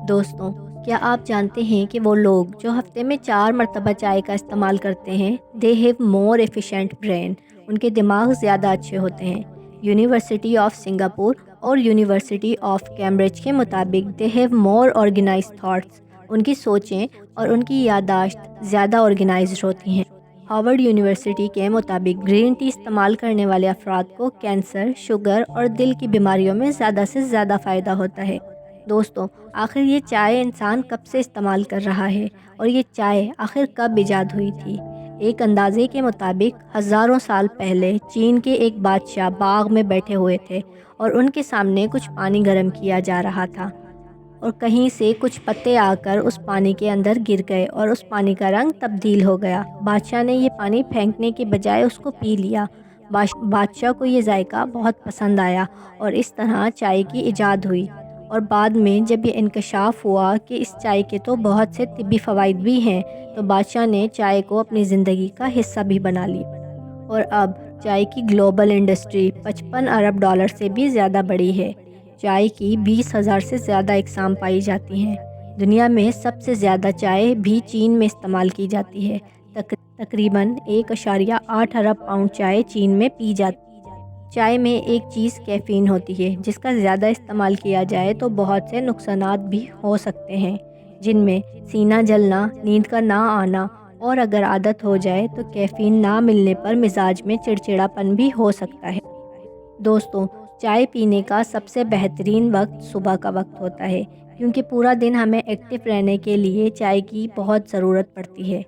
دوستوں، کیا آپ جانتے ہیں کہ وہ لوگ جو ہفتے میں 4 مرتبہ چائے کا استعمال کرتے ہیں they have more efficient brain, ان کے دماغ زیادہ اچھے ہوتے ہیں۔ یونیورسٹی آف سنگاپور اور یونیورسٹی آف کیمبرج کے مطابق they have more organised thoughts, ان کی سوچیں اور ان کی یادداشت زیادہ آرگنائزڈ ہوتی ہیں۔ ہارورڈ یونیورسٹی کے مطابق گرین ٹی استعمال کرنے والے افراد کو کینسر، شوگر اور دل کی بیماریوں میں زیادہ سے زیادہ فائدہ ہوتا ہے۔ دوستوں، آخر یہ چائے انسان کب سے استعمال کر رہا ہے اور یہ چائے آخر کب ایجاد ہوئی تھی؟ ایک اندازے کے مطابق ہزاروں سال پہلے چین کے ایک بادشاہ باغ میں بیٹھے ہوئے تھے اور ان کے سامنے کچھ پانی گرم کیا جا رہا تھا اور کہیں سے کچھ پتے آ کر اس پانی کے اندر گر گئے اور اس پانی کا رنگ تبدیل ہو گیا۔ بادشاہ نے یہ پانی پھینکنے کے بجائے اس کو پی لیا۔ بادشاہ کو یہ ذائقہ بہت پسند آیا اور اس طرح چائے کی ایجاد ہوئی، اور بعد میں جب یہ انکشاف ہوا کہ اس چائے کے تو بہت سے طبی فوائد بھی ہیں، تو بادشاہ نے چائے کو اپنی زندگی کا حصہ بھی بنا لی، اور اب چائے کی گلوبل انڈسٹری 55 ارب ڈالر سے بھی زیادہ بڑی ہے۔ چائے کی 20,000 سے زیادہ اقسام پائی جاتی ہیں۔ دنیا میں سب سے زیادہ چائے بھی چین میں استعمال کی جاتی ہے۔ تقریباً 1.8 ارب پاؤنڈ چائے چین میں پی جاتی ہے۔ چائے میں ایک چیز کیفین ہوتی ہے، جس کا زیادہ استعمال کیا جائے تو بہت سے نقصانات بھی ہو سکتے ہیں، جن میں سینہ جلنا، نیند کا نہ آنا، اور اگر عادت ہو جائے تو کیفین نہ ملنے پر مزاج میں چڑچڑاپن بھی ہو سکتا ہے۔ دوستوں، چائے پینے کا سب سے بہترین وقت صبح کا وقت ہوتا ہے، کیونکہ پورا دن ہمیں ایکٹیو رہنے کے لیے چائے کی بہت ضرورت پڑتی ہے۔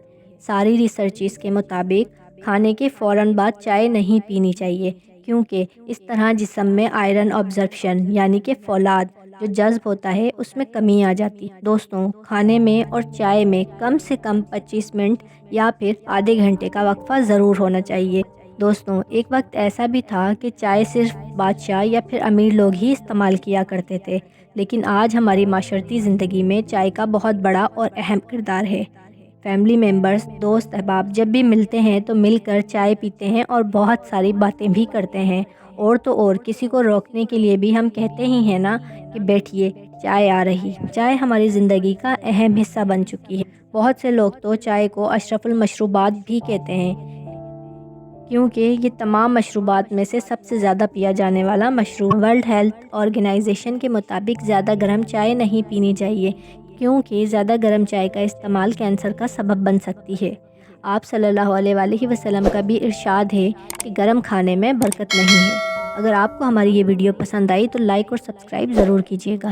ساری ریسرچز کے مطابق کھانے کے فوراً بعد چائے نہیں پینی چاہیے، کیونکہ اس طرح جسم میں آئرن ابزرپشن یعنی کہ فولاد جو جذب ہوتا ہے اس میں کمی آ جاتی ہے۔ دوستوں، کھانے میں اور چائے میں کم سے کم 25 منٹ یا پھر آدھے گھنٹے کا وقفہ ضرور ہونا چاہیے۔ دوستوں، ایک وقت ایسا بھی تھا کہ چائے صرف بادشاہ یا پھر امیر لوگ ہی استعمال کیا کرتے تھے، لیکن آج ہماری معاشرتی زندگی میں چائے کا بہت بڑا اور اہم کردار ہے۔ فیملی ممبرز، دوست احباب جب بھی ملتے ہیں تو مل کر چائے پیتے ہیں اور بہت ساری باتیں بھی کرتے ہیں، اور تو اور کسی کو روکنے کے لیے بھی ہم کہتے ہی ہیں نا کہ بیٹھیے چائے آ رہی۔ چائے ہماری زندگی کا اہم حصہ بن چکی ہے۔ بہت سے لوگ تو چائے کو اشرف المشروبات بھی کہتے ہیں، کیونکہ یہ تمام مشروبات میں سے سب سے زیادہ پیا جانے والا مشروب۔ ورلڈ ہیلتھ آرگنائزیشن کے مطابق زیادہ گرم چائے نہیں پینی چاہیے، کیونکہ زیادہ گرم چائے کا استعمال کینسر کا سبب بن سکتی ہے۔ آپ صلی اللہ علیہ وآلہ وسلم کا بھی ارشاد ہے کہ گرم کھانے میں برکت نہیں ہے۔ اگر آپ کو ہماری یہ ویڈیو پسند آئی تو لائک اور سبسکرائب ضرور کیجیے گا۔